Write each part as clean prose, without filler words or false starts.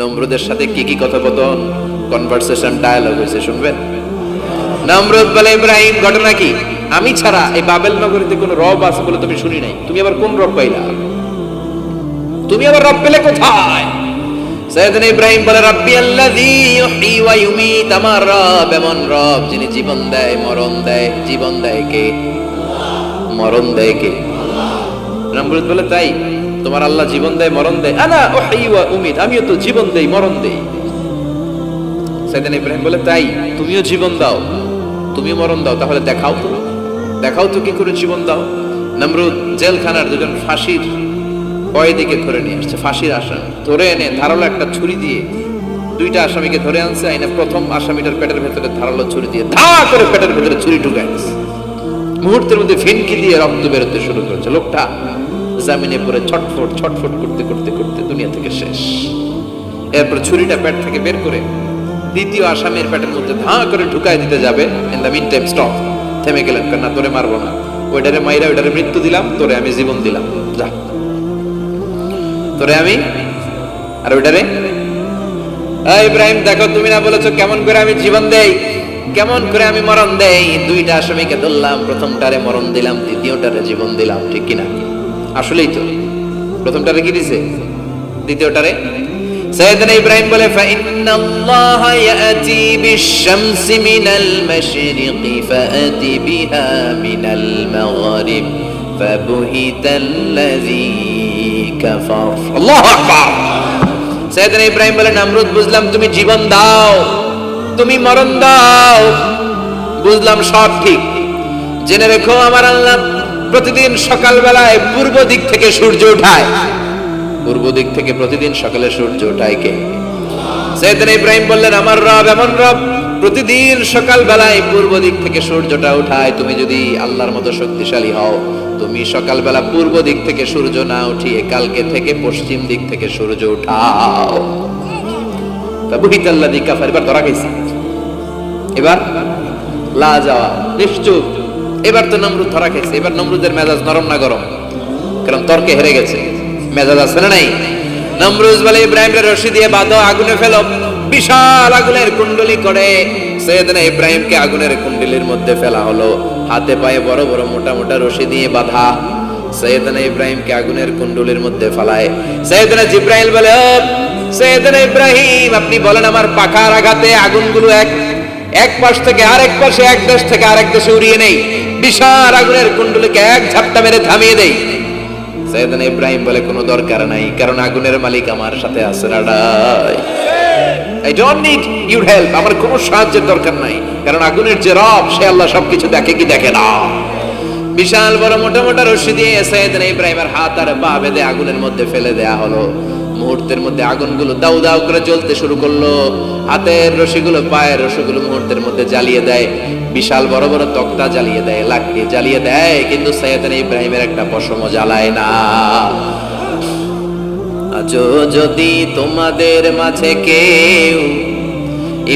নমরুদের সাথে কি কি কথোপকথন, কনভারসেশন, ডায়ালগ হয়েছে শুনবেন। নমরুদ বলে, ইব্রাহিম ঘটনা কি? আমি ছাড়া এই বাবেল নগরীতে কোনো রব আছে বলে তুমি শুনি নাই। তুমি আবার কোন রব পাইলা? তুমি আবার রব পেলে কোথায়? সাইয়েদনা ইব্রাহিম বলে, রাব্বি আল্লাযী ইউহয়ী ওয়া ইউমীত। আমার রব এমন রব যিনি জীবন দেয়, মরণ দেয়। জীবন দেয় কে? মরণ দেয় কে? নমরুদ বলে, তাই তোমার আল্লাহ জীবন দেয়, মরণ দেয়? আনা উহয়ী ওয়া উমীত, আমিও তো জীবন দেই, মরণ দেই। সাইয়েদনা ইব্রাহিম বলে, তাই তুমিও জীবন দাও, তুমিও মরণ দাও, তাহলে দেখাও তো, দেখাও তো কি করে জীবন দাও। নমরুদ জেলখানার দুজন ফাঁসির কয়েদিকে ধরে নিয়ে আসছে, ফাঁসির আসামি ধরে এনে ধারালো একটা ছুরি দিয়ে দুইটা আসামিকে ধরে আনছে। আইনে প্রথম আসামিটার পেটের ভেতরে ধারালো ছুরি দিয়ে ধা করে পেটের ভেতরে ছুরি ঢুকায় দিচ্ছে। মুহূর্তের মধ্যে ফিনকি দিয়ে রক্ত বেরোতে শুরু করেছে। লোকটা জামিনে পড়ে ছটফট ছটফট করতে করতে করতে দুনিয়া থেকে শেষ। এরপর ছুরিটা পেট থেকে বের করে দ্বিতীয় আসামির পেটের মধ্যে ধা করে ঢুকায় দিতে যাবে। In the meantime stop, থেমে গেলেন, না তোরে মারবো না, ওইটারে মাইরা ওইটারে মৃত্যু দিলাম, তোরে আমি জীবন দিলাম, যা তোরে আমি আর ওইটারে। ইব্রাহিম দেখো, তুমি না বলেছো কেমন করে আমি জীবন দেই, কেমন করে আমি মরণ দেই। দুইটা আসামিকে ধরলাম, প্রথমটারে মরণ দিলাম, দ্বিতীয়টারে জীবন দিলাম, ঠিক কিনা? আসলেই তো প্রথমটারে কি দিছে, দ্বিতীয়টারে। সাইয়েদনা ইব্রাহিম বলে, ফাইন্নাল্লাহা ইয়াতি বিশ-শামসি মিনাল মাশরিকি ফাআতি বিহা মিনাল মাগরিব ফাবুহিতাল্লাযী কাফার। আল্লাহু আকবার। সাইয়েদনা ইব্রাহিম বলে, নমরুদ বুঝলাম তুমি জীবন দাও, তুমি মরণ দাও, বুঝলাম সব ঠিক। জেনে রেখো আমার আল্লাহ প্রতিদিন সকালবেলায় পূর্ব দিক থেকে সূর্য ওঠায়। পূর্ব দিক থেকে প্রতিদিন সকালে সূর্য ওঠায় কে? সাইয়েদনা ইব্রাহিম বললেন, আমার রব এমন রব প্রতিদিন সকালবেলায় পূর্ব দিক থেকে সূর্যটা ওঠায়। তুমি যদি আল্লাহর মতো শক্তিশালী হও, তুমি সকালবেলা পূর্ব দিক থেকে সূর্য না উঠিয়ে কালকে থেকে পশ্চিম দিক থেকে সূর্য উঠাও। ফাবুহিতাল্লাযী কাফার। এবার ধরা খাইছে, এবার লা যাওয়া নিশ্চুপ। এবার তো নমরুদ ধরা খাইছে। এবার নমরুদের মেজাজ নরম না গরম? কারণ তর্কে হেরে গেছে, মেজাজ আছে না নাই? নমরুদ বলে, ইব্রাহিমের রশি দিয়ে বাঁধো, আগুনে ফেলো। বিশাল আগুনের কুণ্ডলী করে সাইয়েদনা ইব্রাহিমকে আগুনের কুণ্ডলীর মধ্যে ফেলা হলো। হাতে পায়ে বড় বড় মোটা মোটা রশি দিয়ে বাঁধা সাইয়েদনা ইব্রাহিমকে আগুনের কুণ্ডলীর মধ্যে ফেলায়। সাইয়েদনা জিবরাইল বলে, ও সাইয়েদনা ইব্রাহিম, আপনি বলেন আমার পাখার আঘাতে আগুনগুলো এক পাশ থেকে আরেক পাশে, এক দেশ থেকে আরেক দেশে উড়িয়ে নেই, বিশাল আগুনের কুণ্ডলীকে এক ঝাপটা মেরে থামিয়ে দেই। সাইয়েদনা ইব্রাহিম বলে, কোনো দরকার নাই, কারণ আগুনের মালিক আমার সাথে আছে। I don't need your help, আমার কোনো সাহায্যের দরকার নাই, কারণ আগুনের যে রব সে আল্লাহ সবকিছু দেখে কি দেখে না। বিশাল বড় মোটা মোটা রশি দিয়ে সাইয়েদনা ইব্রাহিমের হাত আর পা বেঁধে আগুনের মধ্যে ফেলে দেয়া হলো। মুহূর্তের মধ্যে আগুনগুলো দাউ দাউ করে জ্বলতে শুরু করলো। হাতের রশিগুলো, পায়ের রশিগুলো মুহূর্তের মধ্যে জ্বালিয়ে দেয়। বিশাল বড় বড় তক্তা জ্বালিয়ে দেয়, লাকড়ি জ্বালিয়ে দেয়, কিন্তু সাইয়েদনা ইব্রাহিমের একটা পশমও জ্বালায় না। আজও যদি তোমাদের মাঝে কেউ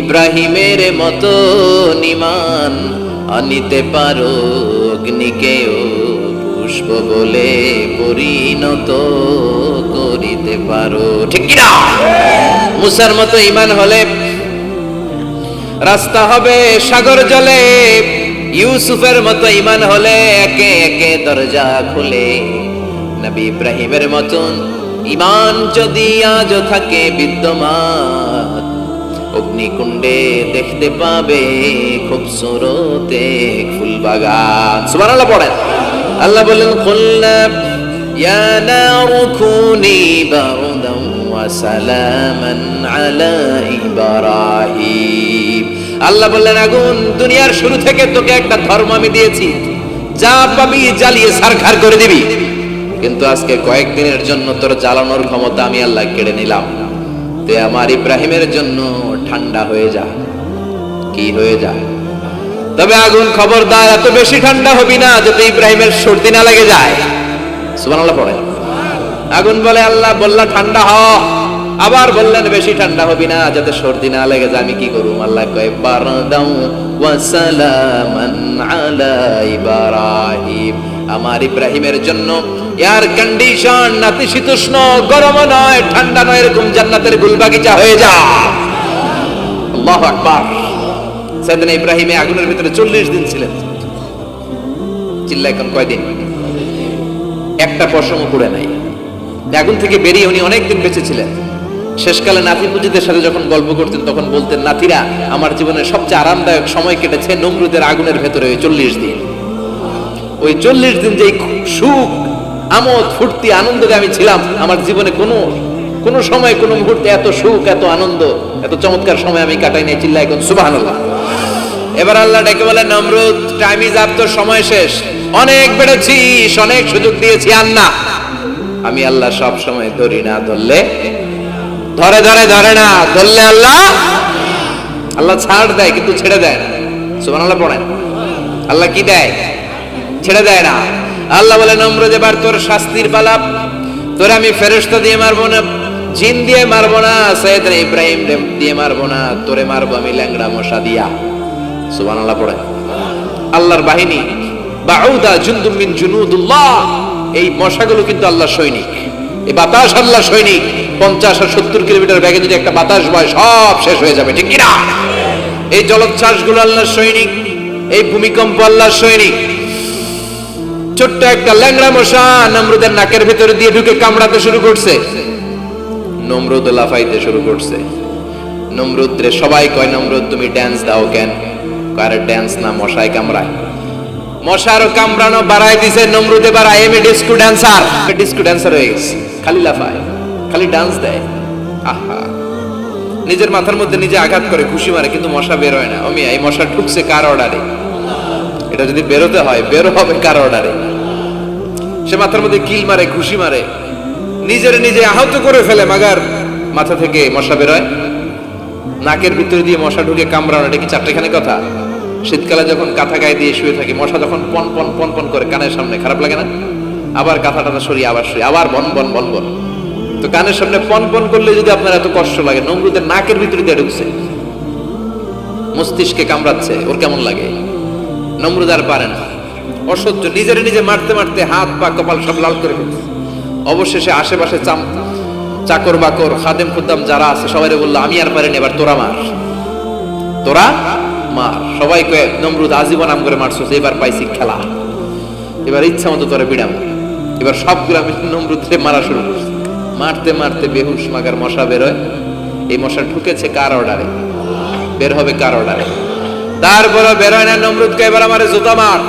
ইব্রাহিমের মতো ঈমান আনিতে পারো, অগ্নিকেও পুষ্প বলে পরিণত করিতে পারো, ঠিক কি না? মুসার মতো ঈমান হলে রাস্তা হবে সাগর জলে। ইউসুফের মতো ঈমান হলে একে একে দরজা খুলে। নবী ইব্রাহিমের মতন ঈমান যদি আজও থাকে বিদ্যমান, অগ্নিকুণ্ডে দেখতে পাবে খুবসুরত এক ফুল বাগান। সুবহানাল্লাহ পড়েন। আল্লাহ বলেন, কুলনা ইয়া নারু কুনি বারদান ওয়া সালামান আলা ইব্রাহিম। আল্লাহ বললেন, আগুন, দুনিয়ার শুরু থেকে তোকে একটা ধর্ম আমি দিয়েছি, যা পাবি জ্বালিয়ে ছারখার করে দিবি, কিন্তু আজকে কয়েকদিনের জন্য তোর জ্বালানোর ক্ষমতা আমি আল্লাহ কেড়ে নিলাম। তুই আমার ইব্রাহিমের জন্য ঠান্ডা হয়ে যা। কি হয়ে যা? তবে আগুন খবরদার এত বেশি ঠান্ডা হবি না যাতে ইব্রাহিমের সর্দি না লেগে যায়। সুবহানাল্লাহ পড়ে। আগুন বলে, আল্লাহ বললা ঠান্ডা হ, আবার বললেন বেশি ঠান্ডা হবি না যাতে সর্দি না লেগে যায়। আমি কি করব? আল্লাহ কয়, বারদাউ ওয়া সালামান আলা ইব্রাহিম। আমার ইব্রাহিমের জন্য এয়ার কন্ডিশন, নাতিশীতোষ্ণ, গরম নয় ঠান্ডা নয়, এরকম জান্নাতের গুলবাগিচা হয়ে যা। আল্লাহু আকবার। সাইয়েদনা ইব্রাহিম আগুনের ভিতরে 40 দিন ছিলেন। চিল্লায় কোন কয়দিন? একটা পশমও পুড়ে নাই। আগুন থেকে বেরিয়ে উনি অনেকদিন বেঁচে ছিলেন। শেষকালে নাতি পুজিদের সাথে যখন গল্প করতেন তখন বলতেন, নাতিরা, আমার জীবনের সবচেয়ে আরামদায়ক সময় কেটেছে নমরুদের আগুনের ভেতরে ওই 40 দিন। ওই 40 দিন যে সুখ, আমোদ, ফুর্তি, আনন্দে আমি ছিলাম, আমার জীবনে কোনো সময় কোনো মুহূর্তে এত সুখ, এত আনন্দ, এত চমৎকার সময় আমি কাটাই নাই। চিল্লায় এখন সুবহানাল্লাহ। এবার আল্লাহ ডেকে বলে, নমরুদ, টাইম ইজ আপ, তোর সময় শেষ। অনেক বেড়েছিস, অনেক সুযোগ দিয়েছি, আর না। আমি আল্লাহ সব সময় ধরি না, ধরলে ধরে না, ধরলে আল্লাহ ছাড় দেয় কিন্তু ছেড়ে দেয় না। সুবহানাল্লাহ পড়েন। আল্লাহ কি দেয়? ছেড়ে দেয় না। আল্লাহ বলে, নমরুদ, এবার তোর শাস্তির পালা। তোর আমি ফেরেশতা দিয়ে মারবো না, জিন দিয়ে মারবো না, সাইয়েদনা ইব্রাহিম দিয়ে মারবো না, তোরে মারবো আমি ল্যাংড়া মশা দিয়া। সুবহানাল্লাহ পড়েন। আল্লাহর বাহিনী, বাউদা জুনদুম মিন জুনুদুল্লাহ, এই মশাগুলো কিন্তু আল্লাহর সৈনিক। এই বাতাস আল্লাহর সৈনিক। 50 আর 70 কিলোমিটার বেগে যদি একটা বাতাস বয়, সব শেষ হয়ে যাবে, ঠিক কিনা? এই জলোচ্ছ্বাসগুলো আল্লাহর সৈনিক। এই ভূমিকম্প আল্লাহর সৈনিক। ছোট্ট একটা ল্যাংড়া মশা নমরুদের নাকের ভিতরে দিয়ে ঢুকে কামড়াতে শুরু করছে। নমরুদ লাফাইতে শুরু করছে। নমরুদ রে সবাই কয়, নমরুদ তুমি ড্যান্স দাও কেন? কার ড্যান্স না, মশায় কামড়ায়। মশার কামড়ানো বাড়াই দিছে নমরুদ। এবার I M A disco dancer. Disco dancer হয়ে গেছে। খালি লাফায়, খালি ডান্স দেয়। আহা, নিজের মাথার মধ্যে নিজে আঘাত করে খুশি মারে, কিন্তু মশা বের হয় না। আমি এই মশা ঢুকছে কার অর্ডারে? এটা যদি বেরোতে হয়, বের হবে কার অর্ডারে? সে মাথার মধ্যে কিল মারে, খুশি মারে, নিজের নিজে আহত করে ফেলে, মাগার মাথা থেকে মশা বের হয়। নাকের ভিতরে দিয়ে মশা ঢুকে কামড়ানো, এটা কি চারটেখানি কথা? শীতকালে যখন কাঁথা গায়ে দিয়ে শুয়ে থাকি, মশা যখন পন পন পন পন করে কানের সামনে, খারাপ লাগে না? আবার কাঁথা টাথা সরিয়ে আবার শুয়ে, আবার বন বন বন বন। তো কানের সামনে পন পন করলে যদি আপনার এত কষ্ট লাগে, নমরুদের নাকের ভিতরে দিয়ে ঢুকছে, মস্তিষ্কে কামড়াচ্ছে, ওর কেমন লাগে? নমরুদ আর পারে না, অসহ্য। নিজের নিজে মারতে মারতে হাত পা কপাল সব লাল করে ফেলছে। অবশেষে আশেপাশে চাকর বাকর, খাদেম খুদ্দাম যারা আছে সবাই বললো, আমি আর পারিনি, এবার তোরা মার, তোরা মার। সবাই কয়ে, নমরুদ আজীবন আম করে মারছো, এবার পাইছি খেলা, এবার ইচ্ছা মতো তোরা বিড়াম। এবার সবগুলো আমি নমরুদে মারা শুরু করছি। মারতে মারতে বেহুশ মাগার মশা বেরোয়। এই মশা ঢুকেছে কার অর্ডারে? বের হবে কার অর্ডারে? তারপরে বেরোয় না। নমরুদকে এবার আমার জুতা মার।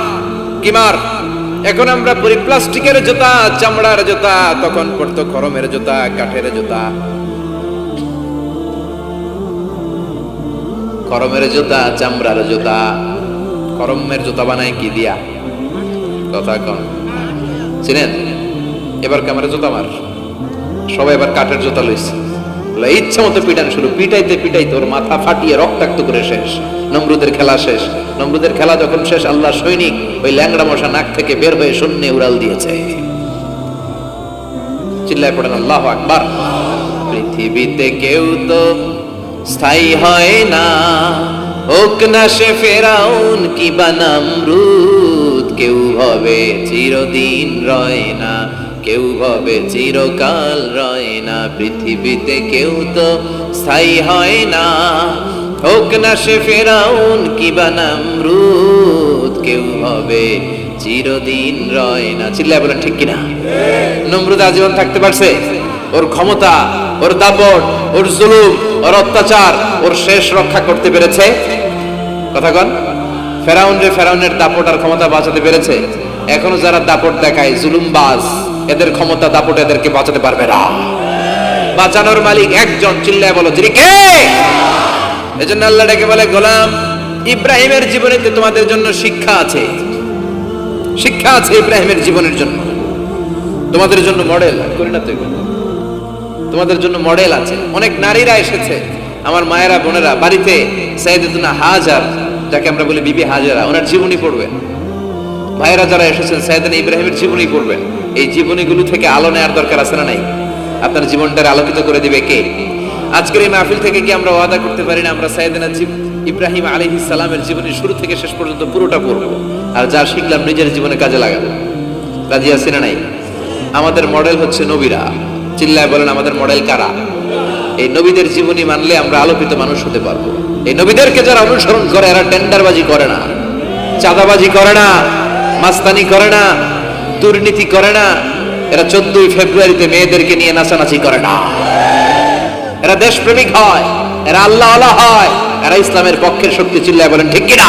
কি মার? এখন আমরা পরি প্লাস্টিকের জুতা, চামড়ার জুতা, তখন পড়তো খরমের জুতা, কাঠের জুতা। খরমের জুতা, চামড়ার জুতা। খরমের জুতা বানায় কি দিয়া? কথা কন, চিনেন? এবার ক্যামেরা জুতা মার। সবাই এবার কাঠের জুতা লইছে, ইচ্ছা মতো পিটান শুরু। পিটাইতে পিটাইতে ওর মাথা ফাটিয়ে রক্তাক্ত করে শেষ। নমরুদের খেলা শেষ। নমরুদের খেলা যখন শেষ, আল্লাহ সৈনিক ওই ল্যাংড়া মশা নাক থেকে বের হয়ে শূন্যে উড়াল দিয়েছে। চিল্লায় পড়েন আল্লাহু আকবার। পৃথিবীতে কেউ তো স্থায়ী হয় না, হোক না সে ফেরাউন কিবা নমরুদ। কেউ হবে চিরদিন রয় না, কেউ হবে চিরকাল রয় না। পৃথিবীতে কেউ তো স্থায়ী হয় না, হোক না সে ফেরাউন কিবা নমরুদ। কেউ হবে চিরদিন রয় না। চিল্লায় বলেন ঠিক কিনা? নমরুদ আজীবন থাকতে পারছে? ওর ক্ষমতা, ওর দাপট, ওর জুলুম, ওর অত্যাচার, ওর শেষ রক্ষা করতে পেরেছে? কথা কন। ফেরাউনের দাপট আর ক্ষমতা বাঁচাতে পেরেছে? এখনো যারা দাপট দেখায়, জুলুমবাজ, এদের ক্ষমতা দাপট এদেরকে বাঁচাতে পারবে না। বাঁচানোর মালিক একজন। চিল্লায় বলো, যিনি কে? এজন্য আল্লাহ ডেকে বলে, গোলাম ইব্রাহিমের জীবনেতে তোমাদের জন্য শিক্ষা আছে। শিক্ষা আছে ইব্রাহিমের জীবনের জন্য, তোমাদের জন্য মডেল করি না তো, তোমাদের জন্য মডেল আছে। অনেক নারীরা এসেছে, আমার মায়েরা বোনেরা, বাড়িতে সাইয়েদাতুনা হাজার, যাকে আমরা বলি বিবি হাজারা, ওনার জীবনী পড়বেন। ভাইয়েরা যারা এসেছেন, সাইয়েদানা ইব্রাহিমের জীবনী পড়বেন। এই জীবনীগুলো থেকে আলো নেওয়ার দরকার আছে না নাই? আপনার জীবনটাকে আলোকিত করে দিবে কে? আজকের এই মাহফিল থেকে কি আমরা ওয়াদা করতে পারি না আমরা সাইয়েদানা ইব্রাহিম আলাইহিস সালামের জীবনী শুরু থেকে শেষ পর্যন্ত পুরোটা পড়ব, আর যা শিখলাম নিজের জীবনে কাজে লাগাবো? রাজি আছি না নাই? আমাদের মডেল হচ্ছে নবীরা। চিল্লায় বলেন আমাদের মডেল কারা? এই নবীদের জীবনী মানলে আমরা আলোকিত মানুষ হতে পারবো। এই নবীদেরকে যারা অনুসরণ করে এরা টেন্ডারবাজি করে না, চাঁদাবাজি করে না, মাস্তানি করে না, দুর্নীতি করে না। এরা 14ই ফেব্রুয়ারিতে মেয়েদেরকে নিয়ে নাচানাচি করে না। এরা দেশপ্রেমিক হয়, এরা আল্লাহওয়ালা হয়, এরা ইসলামের পক্ষের শক্তি। চিল্লায় বলেন ঠিক কিনা?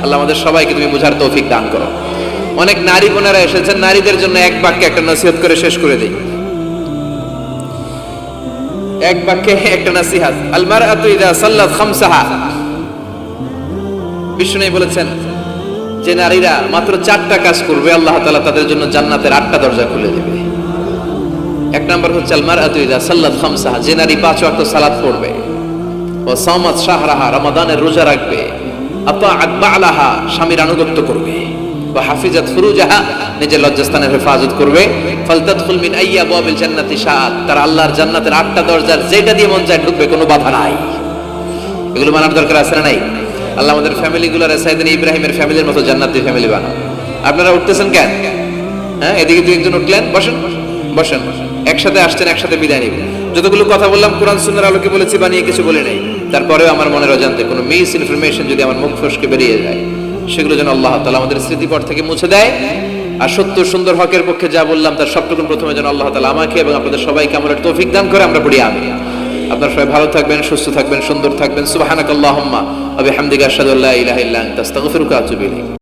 আল্লাহ আমাদের সবাইকে তুমি বুঝার তৌফিক দান করো। অনেক নারী বোনেরা এসেছেন, নারীদের জন্য এক বাক্যে একটা নসিহত করে শেষ করে দেই। এক বাক্যে একটা নসিহত। আল মারআতু ইযা সাল্লাত খামসাহা, বিষ্ণু বলেছেন যে নারীরা মাত্র 4টা কাজ করবে আল্লাহ তাআলা তাদের জন্য জান্নাতের 8টা দরজা খুলে দেবে। এক নাম্বার হচ্ছে আল মারআতু ইযা সাল্লাত খামসাহা, যে নারী 5 ওয়াক্ত সালাত পড়বে, ও সামাত শাহরাহা, রমাদানের রোজা রাখবে, আতাআত বালাহা, স্বামীর আনুগত্য করবে, ওয়া হাফিজাত ফুরুজাহা, নিজের লজ্জাস্থানের হেফাজত করবে, ফালতাদখুল মিন আইয়া আবওয়াবিল জান্নাতি শাআত, তার আল্লাহর জান্নাতের 8টা দরজার যেটা দিয়ে মন চায় ঢুকবে, কোনো বাধা নাই। এগুলো মানার দরকার আছে না নাই? আল্লাহ আমাদের ফ্যামিলিগুলোর সাইয়েদনা ইব্রাহিমের ফ্যামিলির মতো জান্নাতি ফ্যামিলি বানাও। আপনারা উঠতেছেন কেন? হ্যাঁ, এদিকে দুই একজন উঠলেন, বসেন বসেন, একসাথে আসছেন, একসাথে বিদায় নিবেন। যতগুলো কথা বললাম কোরআন সুন্নাহর আলোকে বলেছি, বানিয়ে কিছু বলে নাই। তারপরেও আমার মনের অজান্তে কোনো মিস ইনফরমেশন যদি আমার মুখ ফসকে বেরিয়ে যায়, সেগুলো যেন আল্লাহ তাআলা আমাদের স্মৃতিপট থেকে মুছে দেয়। আর সত্য সুন্দর হকের পক্ষে যা বললাম তার সবটুকু প্রথমে যেন আল্লাহ তাআলা আমাকে এবং আপনাদের সবাইকে আমলের তৌফিক দান করে। আমরা পড়ি আমিন। আপনারা সবাই ভালো থাকবেন, সুস্থ থাকবেন, সুন্দর থাকবেন। সুবহানাকাল্লাহুম্মা ওয়া বিহামদিকা আশহাদু আল্লা ইলাহা ইল্লা আনতা আস্তাগফিরুকা ওয়া আতুবু ইলাইক।